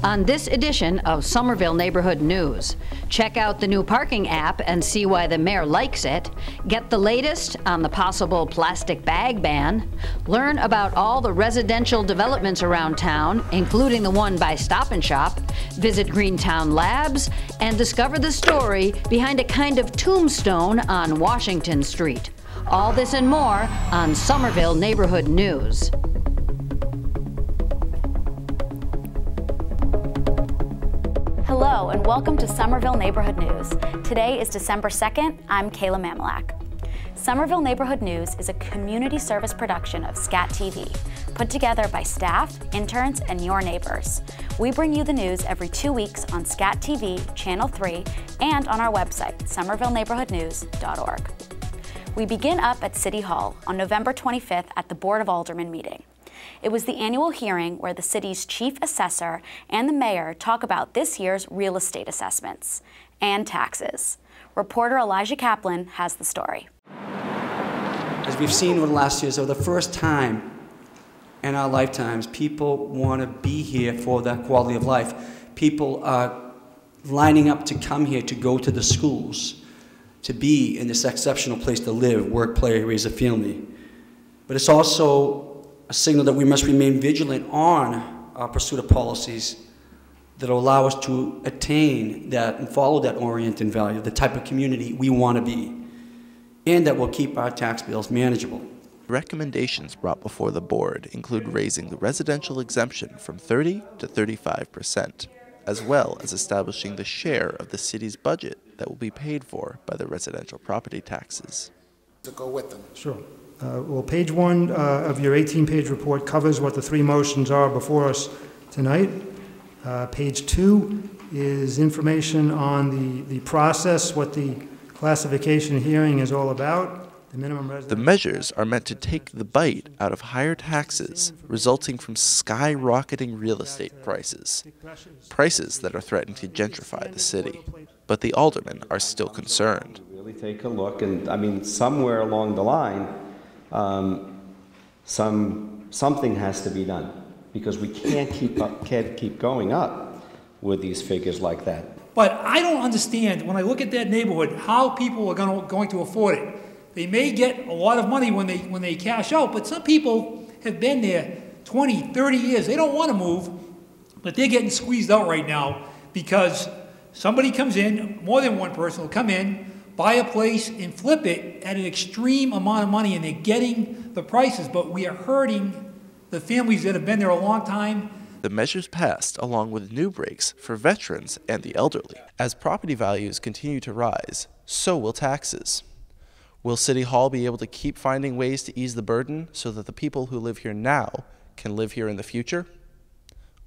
on this edition of Somerville Neighborhood News. Check out the new parking app and see why the mayor likes it. Get the latest on the possible plastic bag ban. Learn about all the residential developments around town, including the one by Stop and Shop. Visit Greentown Labs and discover the story behind a kind of tombstone on Washington Street. All this and more on Somerville Neighborhood News. Hello and welcome to Somerville Neighborhood News. Today is December 2nd. I'm Kayla Mamalak. Somerville Neighborhood News is a community service production of SCATV, put together by staff, interns, and your neighbors. We bring you the news every 2 weeks on SCATV, Channel 3, and on our website, somervilleneighborhoodnews.org. We begin up at City Hall on November 25th at the Board of Aldermen meeting. It was the annual hearing where the city's chief assessor and the mayor talk about this year's real estate assessments and taxes. Reporter Elijah Kaplan has the story. As we've seen over the last years, for the first time in our lifetimes, people want to be here for that quality of life. People are lining up to come here to go to the schools, to be in this exceptional place to live, work, play, raise a family. But it's also a signal that we must remain vigilant on our pursuit of policies that allow us to attain that and follow that oriented value, the type of community we want to be, and that will keep our tax bills manageable. Recommendations brought before the board include raising the residential exemption from 30 to 35%, as well as establishing the share of the city's budget that will be paid for by the residential property taxes. To go with them. Sure. Well, page 1 of your 18-page report covers what the 3 motions are before us tonight. Page 2 is information on the process, what the classification hearing is all about. The measures are meant to take the bite out of higher taxes resulting from skyrocketing real estate prices, prices that are threatening to gentrify the city. But the aldermen are still concerned. Really take a look, and I mean, somewhere along the line, something has to be done, because we can't keep going up with these figures like that. But I don't understand, when I look at that neighborhood, how people are going to afford it. They may get a lot of money when they cash out, but some people have been there 20, 30 years. They don't want to move, but they're getting squeezed out right now because somebody comes in, more than one person will come in, buy a place and flip it at an extreme amount of money, and they're getting the prices, but we are hurting the families that have been there a long time. The measures passed along with new breaks for veterans and the elderly. As property values continue to rise, so will taxes. Will City Hall be able to keep finding ways to ease the burden so that the people who live here now can live here in the future?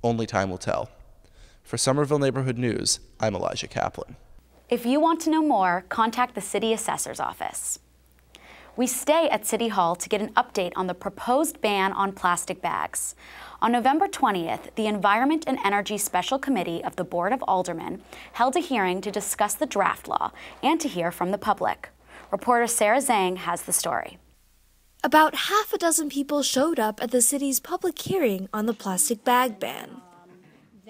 Only time will tell. For Somerville Neighborhood News, I'm Elijah Kaplan. If you want to know more, contact the City Assessor's office. We stay at City Hall to get an update on the proposed ban on plastic bags. On November 20th, the Environment and Energy Special Committee of the Board of Aldermen held a hearing to discuss the draft law and to hear from the public. Reporter Sarah Zhang has the story. About half a dozen people showed up at the city's public hearing on the plastic bag ban.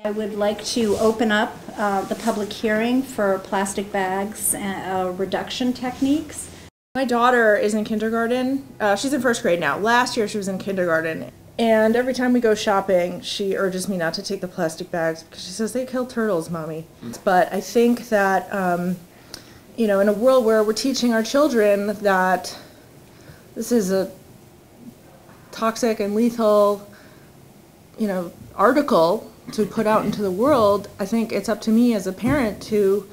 I would like to open up the public hearing for plastic bags reduction techniques. My daughter is in kindergarten. She's in first grade now. Last year she was in kindergarten. And every time we go shopping, she urges me not to take the plastic bags because she says, they kill turtles, Mommy. But I think that, you know, in a world where we're teaching our children that this is a toxic and lethal, you know, article to put out into the world, I think it's up to me as a parent to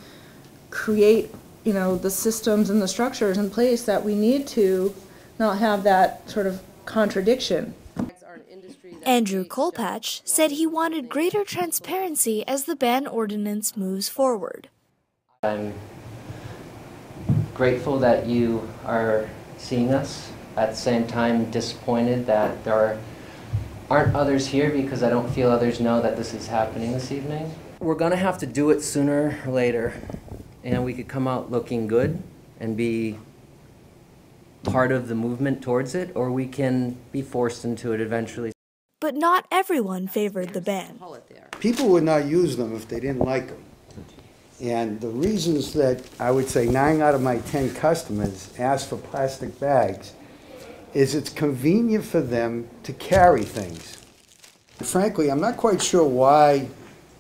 create, you know, the systems and the structures in place that we need to not have that sort of contradiction. Andrew Colpatch said he wanted greater transparency as the ban ordinance moves forward. I'm grateful that you are seeing us. At the same time, disappointed that there aren't others here because I don't feel others know that this is happening this evening. We're gonna have to do it sooner or later, and we could come out looking good and be part of the movement towards it, or we can be forced into it eventually. but not everyone favored the ban. People would not use them if they didn't like them. And the reasons that I would say 9 out of my 10 customers ask for plastic bags is it's convenient for them to carry things. Frankly, I'm not quite sure why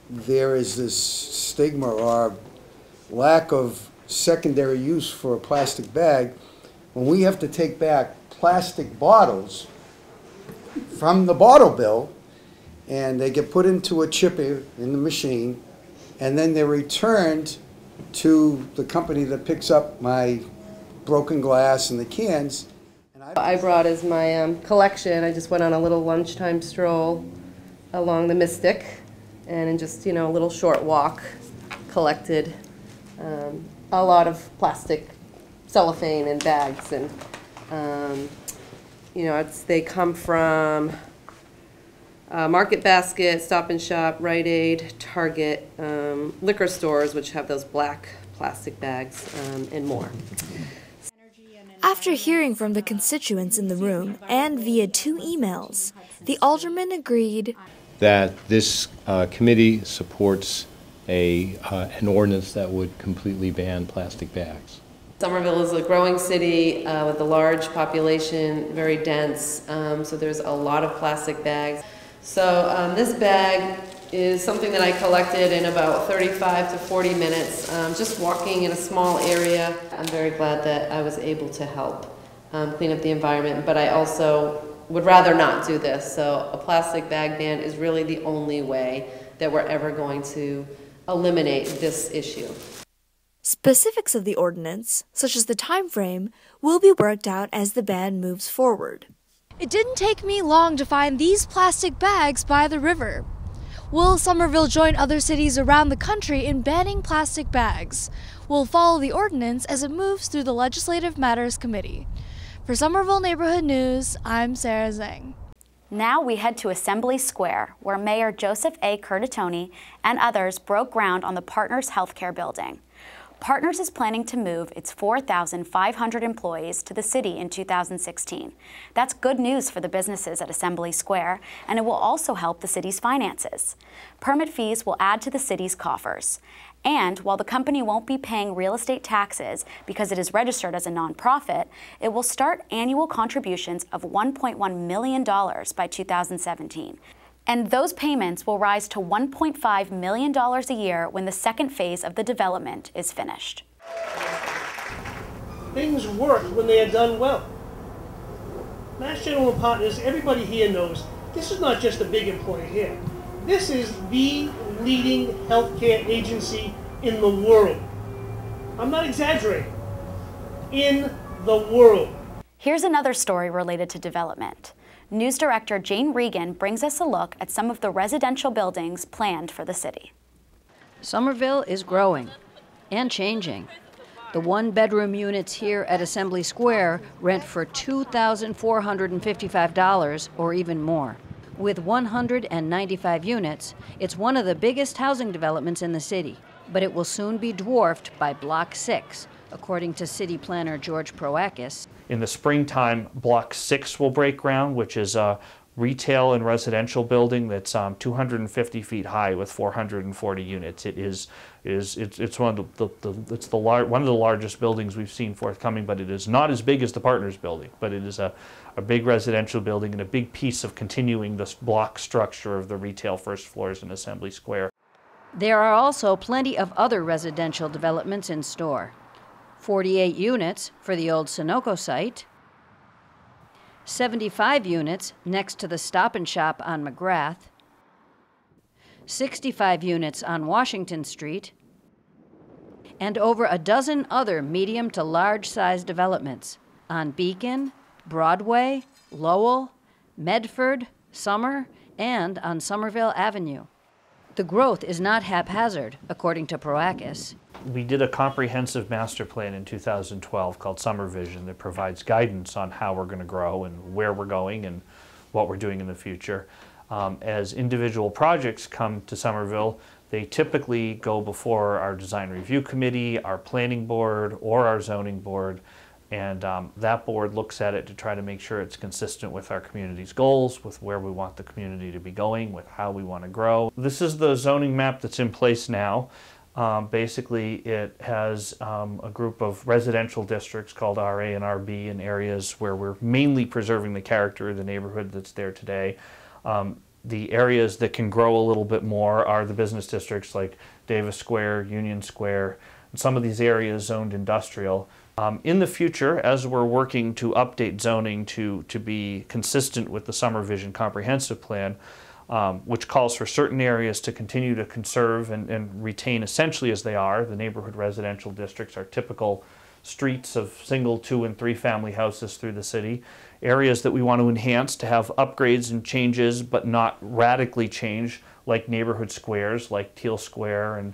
there is this stigma or lack of secondary use for a plastic bag when we have to take back plastic bottles from the bottle bill, and they get put into a chipper in the machine, and then they're returned to the company that picks up my broken glass and the cans. I brought as my collection. I just went on a little lunchtime stroll along the Mystic, and in just, a little short walk, collected a lot of plastic cellophane and bags, and they come from Market Basket, Stop and Shop, Rite Aid, Target, liquor stores, which have those black plastic bags, and more. After hearing from the constituents in the room and via 2 emails, the alderman agreed that this committee supports an ordinance that would completely ban plastic bags. Somerville is a growing city with a large population, very dense, so there's a lot of plastic bags. So this bag is something that I collected in about 35 to 40 minutes, just walking in a small area. I'm very glad that I was able to help clean up the environment, but I also would rather not do this. So a plastic bag ban is really the only way that we're ever going to eliminate this issue. Specifics of the ordinance, such as the time frame, will be worked out as the ban moves forward. It didn't take me long to find these plastic bags by the river. Will Somerville join other cities around the country in banning plastic bags? We'll follow the ordinance as it moves through the Legislative Matters Committee. For Somerville Neighborhood News, I'm Sarah Zhang. Now we head to Assembly Square, where Mayor Joseph A. Curtatone and others broke ground on the Partners Healthcare building. Partners is planning to move its 4,500 employees to the city in 2016. That's good news for the businesses at Assembly Square, and it will also help the city's finances. Permit fees will add to the city's coffers. And while the company won't be paying real estate taxes because it is registered as a nonprofit, it will start annual contributions of $1.1 million by 2017. And those payments will rise to $1.5 million a year when the second phase of the development is finished. Things work when they are done well. Mass General and Partners, everybody here knows, this is not just a big employer here. This is the leading healthcare agency in the world. I'm not exaggerating. In the world. Here's another story related to development. News director Jane Regan brings us a look at some of the residential buildings planned for the city. Somerville is growing and changing. The 1-bedroom units here at Assembly Square rent for $2,455 or even more. With 195 units, it's one of the biggest housing developments in the city, but it will soon be dwarfed by Block 6, according to city planner George Proakis. In the springtime, Block 6 will break ground, which is a retail and residential building that's 250 feet high with 440 units. It's one of the largest buildings we've seen forthcoming, but it is not as big as the Partners building. But it is a big residential building and a big piece of continuing this block structure of the retail first floors in Assembly Square. There are also plenty of other residential developments in store. 48 units for the old Sunoco site, 75 units next to the Stop and Shop on McGrath, 65 units on Washington Street, and over a dozen other medium to large size developments on Beacon, Broadway, Lowell, Medford, Summer, and on Somerville Avenue. The growth is not haphazard, according to Proakis. We did a comprehensive master plan in 2012 called Summer Vision that provides guidance on how we're going to grow and where we're going and what we're doing in the future. As individual projects come to Somerville, they typically go before our design review committee, our planning board, or our zoning board, And that board looks at it to try to make sure it's consistent with our community's goals, with where we want the community to be going, with how we want to grow. This is the zoning map that's in place now. Basically, it has a group of residential districts called RA and RB in areas where we're mainly preserving the character of the neighborhood that's there today. The areas that can grow a little bit more are the business districts like Davis Square, Union Square, and some of these areas zoned industrial. In the future, as we're working to update zoning to be consistent with the Summer Vision Comprehensive Plan, which calls for certain areas to continue to conserve and retain essentially as they are. The neighborhood residential districts are typical streets of single, 2, and 3 family houses through the city. Areas that we want to enhance to have upgrades and changes, but not radically change, like neighborhood squares, like Teal Square and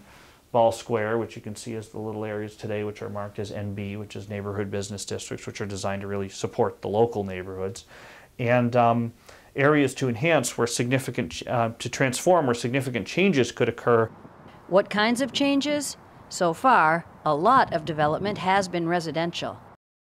Ball Square, which you can see as the little areas today, which are marked as NB, which is neighborhood business districts, which are designed to really support the local neighborhoods. And areas to enhance where significant, to transform where significant changes could occur. What kinds of changes? So far, a lot of development has been residential.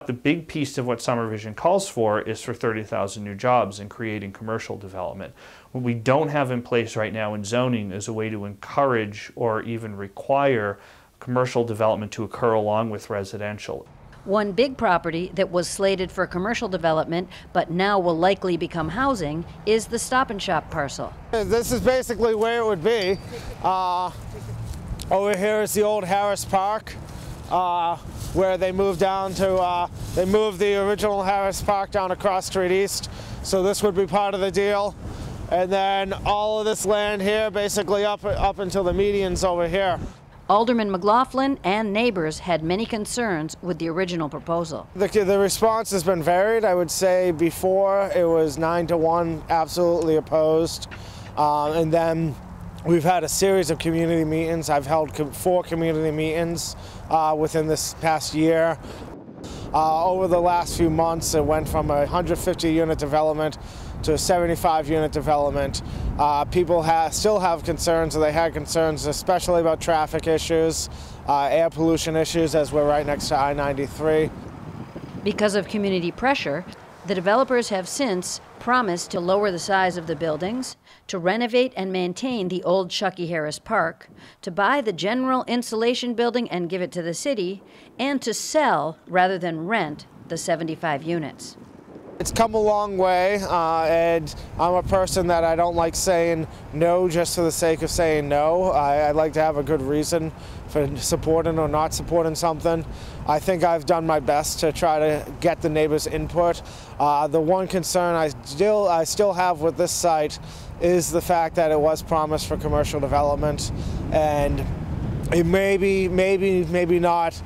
The big piece of what Summer Vision calls for is for 30,000 new jobs and creating commercial development. What we don't have in place right now in zoning is a way to encourage or even require commercial development to occur along with residential. One big property that was slated for commercial development but now will likely become housing is the Stop and Shop parcel. This is basically where it would be. Over here is the old Harris Park, where they moved down to, they moved the original Harris Park down across Street East. So this would be part of the deal. And then all of this land here, basically up until the medians over here. Alderman McLaughlin and neighbors had many concerns with the original proposal. The response has been varied. I would say before it was 9-1, absolutely opposed. And then we've had a series of community meetings. I've held 4 community meetings within this past year. Over the last few months, it went from a 150-unit development to a 75-unit development. People still have concerns, or they had concerns, especially about traffic issues, air pollution issues, as we're right next to I-93. Because of community pressure, the developers have since promised to lower the size of the buildings, to renovate and maintain the old Chucky Harris Park, to buy the general insulation building and give it to the city, and to sell rather than rent the 75 units. It's come a long way, and I'm a person that I don't like saying no just for the sake of saying no. I like to have a good reason for supporting or not supporting something. I think I've done my best to try to get the neighbors' input. The one concern I still have with this site is the fact that it was promised for commercial development, and it maybe not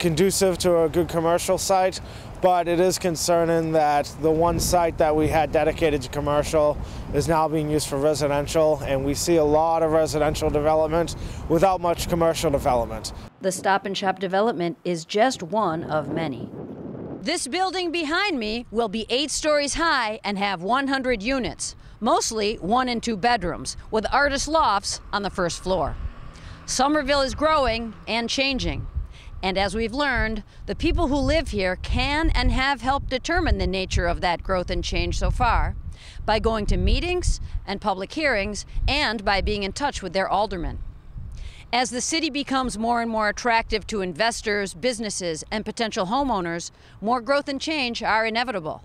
conducive to a good commercial site. But it is concerning that the one site that we had dedicated to commercial is now being used for residential, and we see a lot of residential development without much commercial development. The Stop and Shop development is just one of many. This building behind me will be 8 stories high and have 100 units, mostly 1 and 2 bedrooms, with artist lofts on the first floor. Somerville is growing and changing. And as we've learned, the people who live here can and have helped determine the nature of that growth and change so far by going to meetings and public hearings and by being in touch with their aldermen. As the city becomes more and more attractive to investors, businesses, and potential homeowners, more growth and change are inevitable.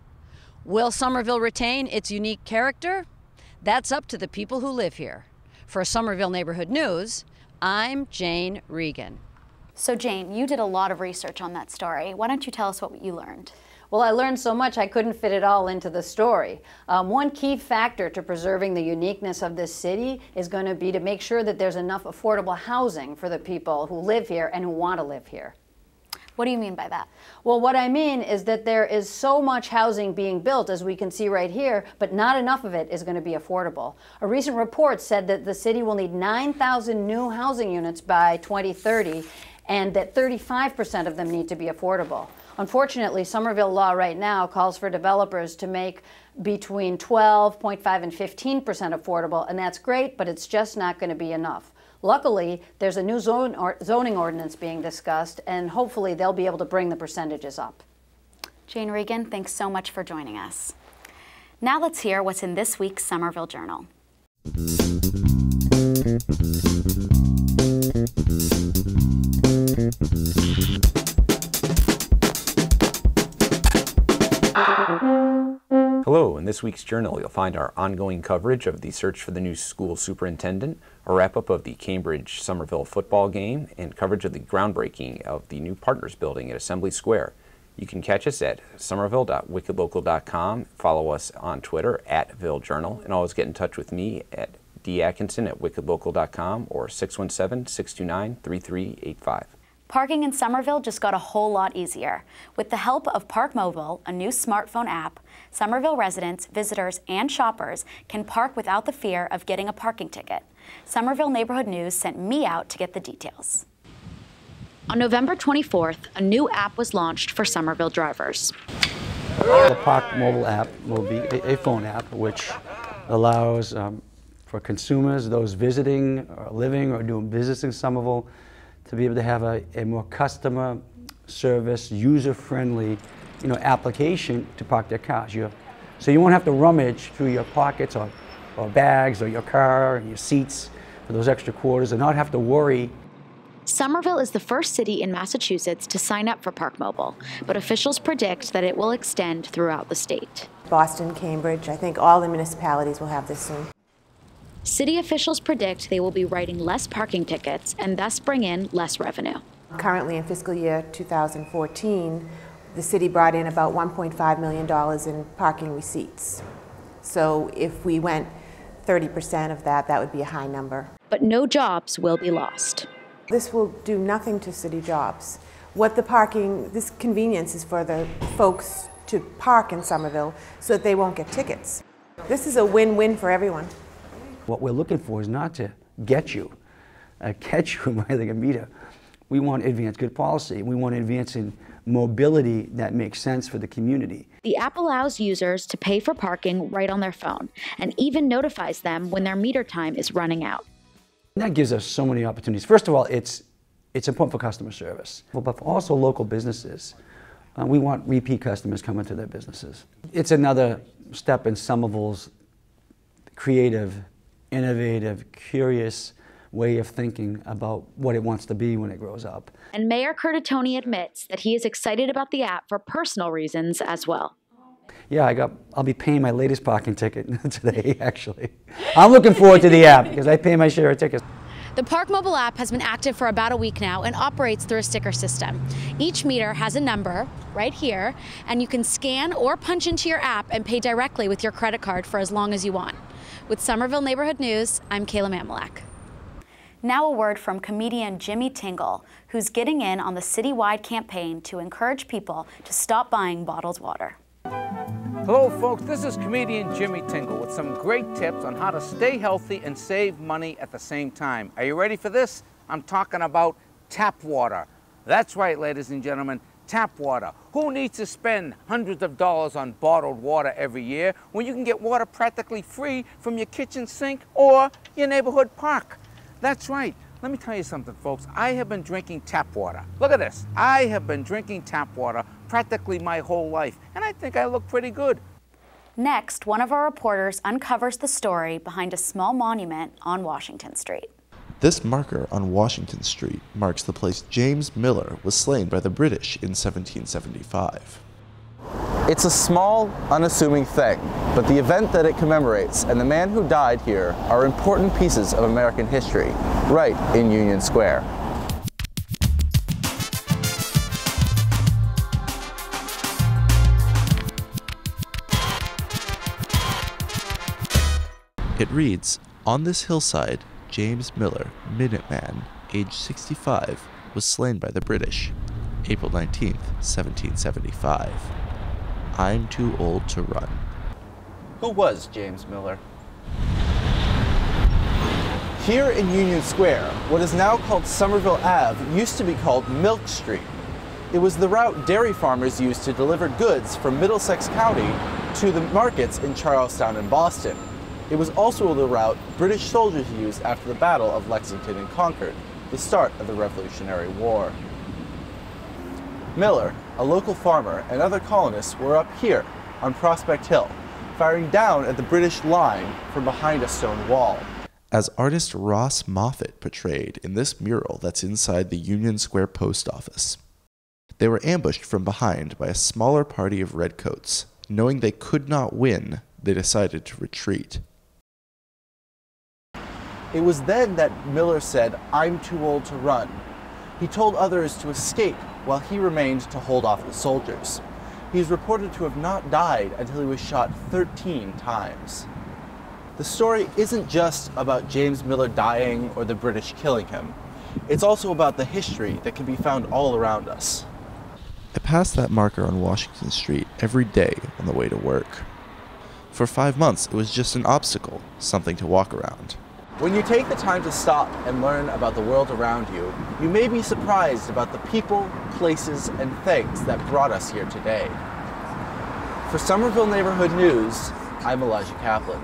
Will Somerville retain its unique character? That's up to the people who live here. For Somerville Neighborhood News, I'm Jane Regan. So Jane, you did a lot of research on that story. Why don't you tell us what you learned? Well, I learned so much I couldn't fit it all into the story. One key factor to preserving the uniqueness of this city is going to be to make sure that there's enough affordable housing for the people who live here and who want to live here. What do you mean by that? Well, what I mean is that there is so much housing being built, as we can see right here, but not enough of it is going to be affordable. A recent report said that the city will need 9,000 new housing units by 2030, and that 35% of them need to be affordable. Unfortunately, Somerville law right now calls for developers to make between 12.5 and 15% affordable, and that's great, but it's just not going to be enough. Luckily, there's a new zoning ordinance being discussed, and hopefully they'll be able to bring the percentages up. Jane Regan, thanks so much for joining us. Now let's hear what's in this week's Somerville Journal. Hello, in this week's journal you'll find our ongoing coverage of the search for the new school superintendent, a wrap-up of the Cambridge-Somerville football game, and coverage of the groundbreaking of the new Partners building at Assembly Square. You can catch us at somerville.wickedlocal.com, follow us on Twitter at VilleJournal, and always get in touch with me at datkinson@wickedlocal.com or 617-629-3385. Parking in Somerville just got a whole lot easier. With the help of Park Mobile, a new smartphone app, Somerville residents, visitors, and shoppers can park without the fear of getting a parking ticket. Somerville Neighborhood News sent me out to get the details. On November 24th, a new app was launched for Somerville drivers. The Park Mobile app will be a phone app which allows for consumers, those visiting, or living, or doing business in Somerville, to be able to have a more customer service, user-friendly, application to park their cars. So you won't have to rummage through your pockets or bags or your car and your seats for those extra quarters, and not have to worry. Somerville is the first city in Massachusetts to sign up for Park Mobile, but officials predict that it will extend throughout the state. Boston, Cambridge, I think all the municipalities will have this soon. City officials predict they will be writing less parking tickets and thus bring in less revenue. Currently in fiscal year 2014, the city brought in about $1.5 million in parking receipts. So if we went 30% of that, that would be a high number. But no jobs will be lost. This will do nothing to city jobs. This convenience is for the folks to park in Somerville so that they won't get tickets. This is a win-win for everyone. What we're looking for is not to get you, catch you by like a meter. We want to advance good policy. We want to advance in mobility that makes sense for the community. The app allows users to pay for parking right on their phone and even notifies them when their meter time is running out. And that gives us so many opportunities. First of all, it's important for customer service, but for also local businesses. We want repeat customers coming to their businesses. It's another step in Somerville's creative, innovative, curious way of thinking about what it wants to be when it grows up. And Mayor Curtatone admits that he is excited about the app for personal reasons as well. Yeah, I'll be paying my latest parking ticket today, actually. I'm looking forward to the app because I pay my share of tickets. The Park Mobile app has been active for about a week now and operates through a sticker system. Each meter has a number right here, and you can scan or punch into your app and pay directly with your credit card for as long as you want. With Somerville Neighborhood News, I'm Kayla Mamalak. Now a word from comedian Jimmy Tingle, who's getting in on the citywide campaign to encourage people to stop buying bottled water. Hello folks, this is comedian Jimmy Tingle with some great tips on how to stay healthy and save money at the same time. Are you ready for this? I'm talking about tap water. That's right, ladies and gentlemen, tap water. Who needs to spend hundreds of dollars on bottled water every year when you can get water practically free from your kitchen sink or your neighborhood park? That's right. Let me tell you something, folks. I have been drinking tap water. Look at this. I have been drinking tap water practically my whole life, and I think I look pretty good. Next, one of our reporters uncovers the story behind a small monument on Washington Street. This marker on Washington Street marks the place James Miller was slain by the British in 1775. It's a small, unassuming thing, but the event that it commemorates and the man who died here are important pieces of American history, right in Union Square. It reads, "On this hillside, James Miller, Minuteman, age 65, was slain by the British, April 19th, 1775. I'm too old to run." Who was James Miller? Here in Union Square, what is now called Somerville Ave used to be called Milk Street. It was the route dairy farmers used to deliver goods from Middlesex County to the markets in Charlestown and Boston. It was also the route British soldiers used after the Battle of Lexington and Concord, the start of the Revolutionary War. Miller, a local farmer, and other colonists were up here on Prospect Hill, firing down at the British line from behind a stone wall. As artist Ross Moffat portrayed in this mural that's inside the Union Square post office. They were ambushed from behind by a smaller party of redcoats. Knowing they could not win, they decided to retreat. It was then that Miller said, "I'm too old to run." He told others to escape while he remained to hold off the soldiers. He is reported to have not died until he was shot 13 times. The story isn't just about James Miller dying or the British killing him. It's also about the history that can be found all around us. I pass that marker on Washington Street every day on the way to work. For 5 months, it was just an obstacle, something to walk around. When you take the time to stop and learn about the world around you, you may be surprised about the people, places, and things that brought us here today. For Somerville Neighborhood News, I'm Elijah Kaplan.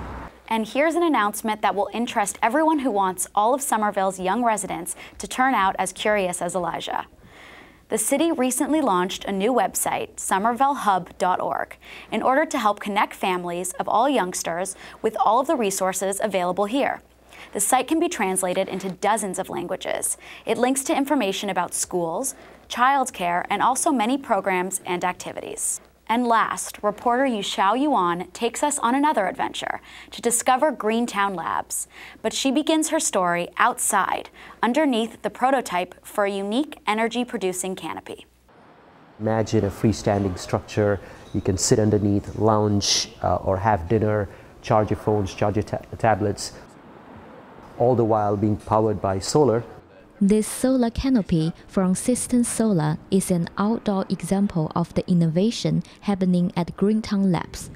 And here's an announcement that will interest everyone who wants all of Somerville's young residents to turn out as curious as Elijah. The city recently launched a new website, somervillehub.org, in order to help connect families of all youngsters with all of the resources available here. The site can be translated into dozens of languages. It links to information about schools, childcare, and also many programs and activities. And last, reporter Yuxiao Yuan takes us on another adventure to discover Greentown Labs. But she begins her story outside, underneath the prototype for a unique energy-producing canopy. Imagine a freestanding structure. You can sit underneath, lounge, or have dinner, charge your phones, charge your tablets, all the while being powered by solar. This solar canopy from System Solar is an outdoor example of the innovation happening at Greentown Labs,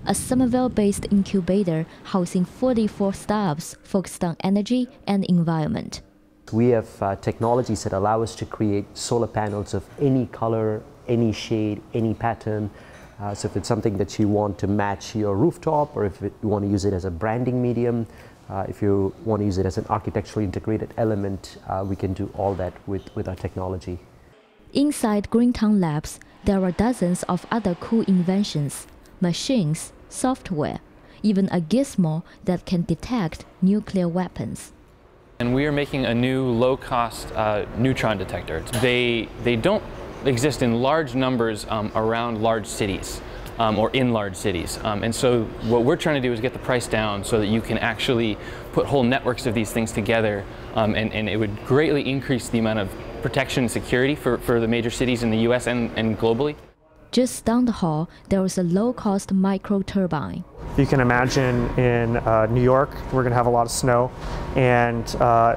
a Somerville-based incubator housing 44 startups focused on energy and environment. We have technologies that allow us to create solar panels of any color, any shade, any pattern. So if it's something that you want to match your rooftop, or if you want to use it as a branding medium, if you want to use it as an architecturally integrated element, we can do all that with our technology. Inside Greentown Labs, there are dozens of other cool inventions, machines, software, even a gizmo that can detect nuclear weapons. And we are making a new low-cost neutron detector. They don't exist in large numbers around large cities. Or in large cities. And so what we're trying to do is get the price down so that you can actually put whole networks of these things together, and it would greatly increase the amount of protection and security for the major cities in the US and globally. Just down the hall, there is a low-cost micro-turbine. You can imagine in New York, we're going to have a lot of snow, and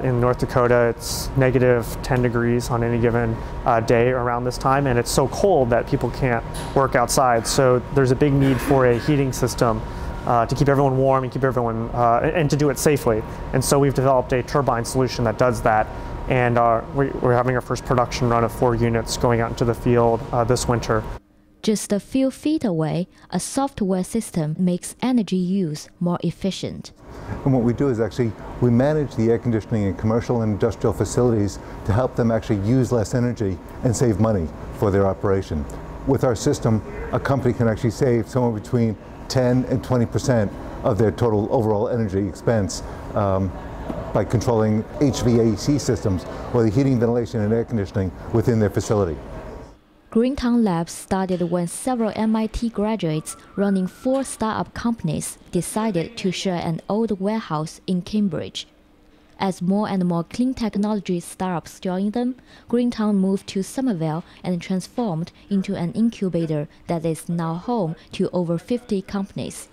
in North Dakota, it's -10 degrees on any given day around this time, and it's so cold that people can't work outside. So there's a big need for a heating system to keep everyone warm and keep everyone, and to do it safely. And so we've developed a turbine solution that does that, and we're having our first production run of 4 units going out into the field this winter. Just a few feet away, a software system makes energy use more efficient. And what we do is actually, we manage the air conditioning in commercial and industrial facilities to help them actually use less energy and save money for their operation. With our system, a company can actually save somewhere between 10 and 20% of their total overall energy expense by controlling HVAC systems, or the heating, ventilation, and air conditioning within their facility. Greentown Labs started when several MIT graduates running 4 startup companies decided to share an old warehouse in Cambridge. As more and more clean technology startups joined them, Greentown moved to Somerville and transformed into an incubator that is now home to over 50 companies,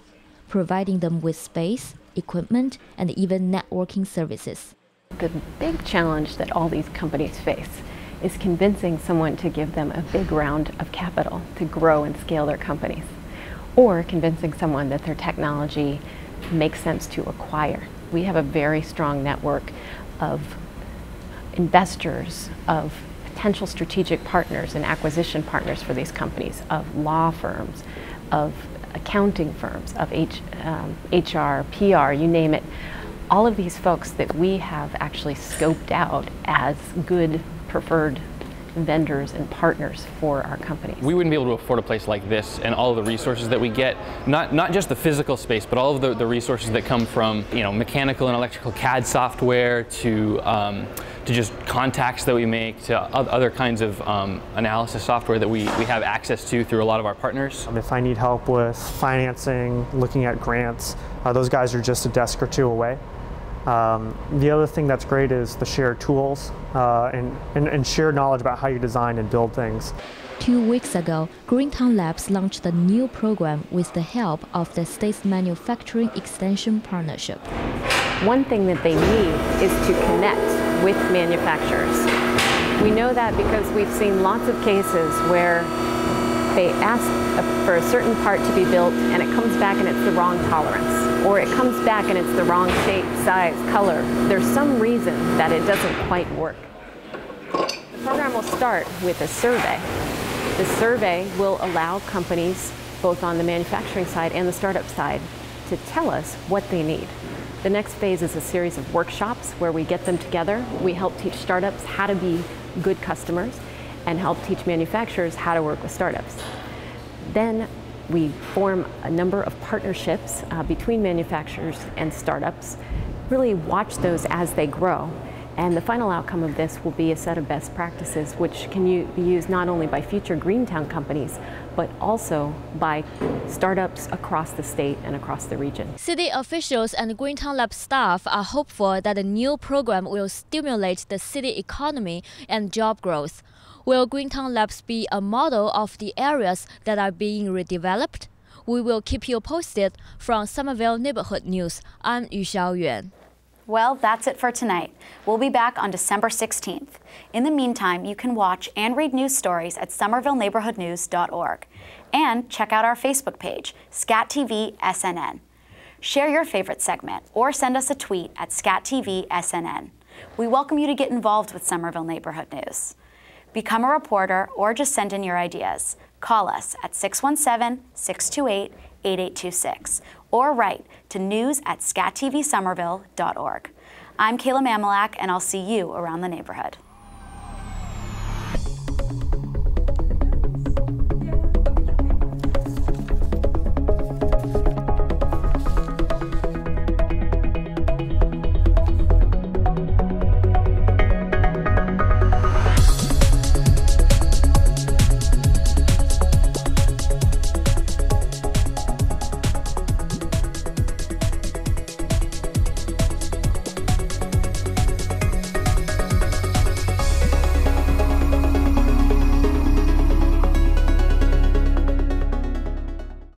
providing them with space, equipment, and even networking services. The big challenge that all these companies face is convincing someone to give them a big round of capital to grow and scale their companies, or convincing someone that their technology makes sense to acquire. We have a very strong network of investors, of potential strategic partners and acquisition partners for these companies, of law firms, of accounting firms, of HR, PR, you name it. All of these folks that we have actually scoped out as good preferred vendors and partners for our companies. We wouldn't be able to afford a place like this and all of the resources that we get, not just the physical space, but all of the resources that come from, you know, mechanical and electrical CAD software to just contacts that we make, to other kinds of analysis software that we have access to through a lot of our partners. If I need help with financing, looking at grants, those guys are just a desk or two away. The other thing that's great is the shared tools and shared knowledge about how you design and build things. 2 weeks ago, Greentown Labs launched a new program with the help of the state's Manufacturing Extension Partnership. One thing that they need is to connect with manufacturers. We know that because we've seen lots of cases where they ask for a certain part to be built and it comes back and it's the wrong tolerance, or it comes back and it's the wrong shape, size, color. There's some reason that it doesn't quite work. The program will start with a survey. The survey will allow companies, both on the manufacturing side and the startup side, to tell us what they need. The next phase is a series of workshops where we get them together. We help teach startups how to be good customers and help teach manufacturers how to work with startups. Then we form a number of partnerships between manufacturers and startups, really watch those as they grow. And the final outcome of this will be a set of best practices which can be used not only by future Greentown companies, but also by startups across the state and across the region. City officials and Greentown Lab staff are hopeful that the new program will stimulate the city economy and job growth. Will Greentown Labs be a model of the areas that are being redeveloped? We will keep you posted. From Somerville Neighborhood News, I'm Yu Xiaoyuan. Well, that's it for tonight. We'll be back on December 16th. In the meantime, you can watch and read news stories at somervilleneighborhoodnews.org. And check out our Facebook page, SCATV SNN. Share your favorite segment or send us a tweet at SCATV SNN. We welcome you to get involved with Somerville Neighborhood News. Become a reporter or just send in your ideas. Call us at 617-628-8826 or write to news@scatvsomerville.org. I'm Kayla Mamalak, and I'll see you around the neighborhood.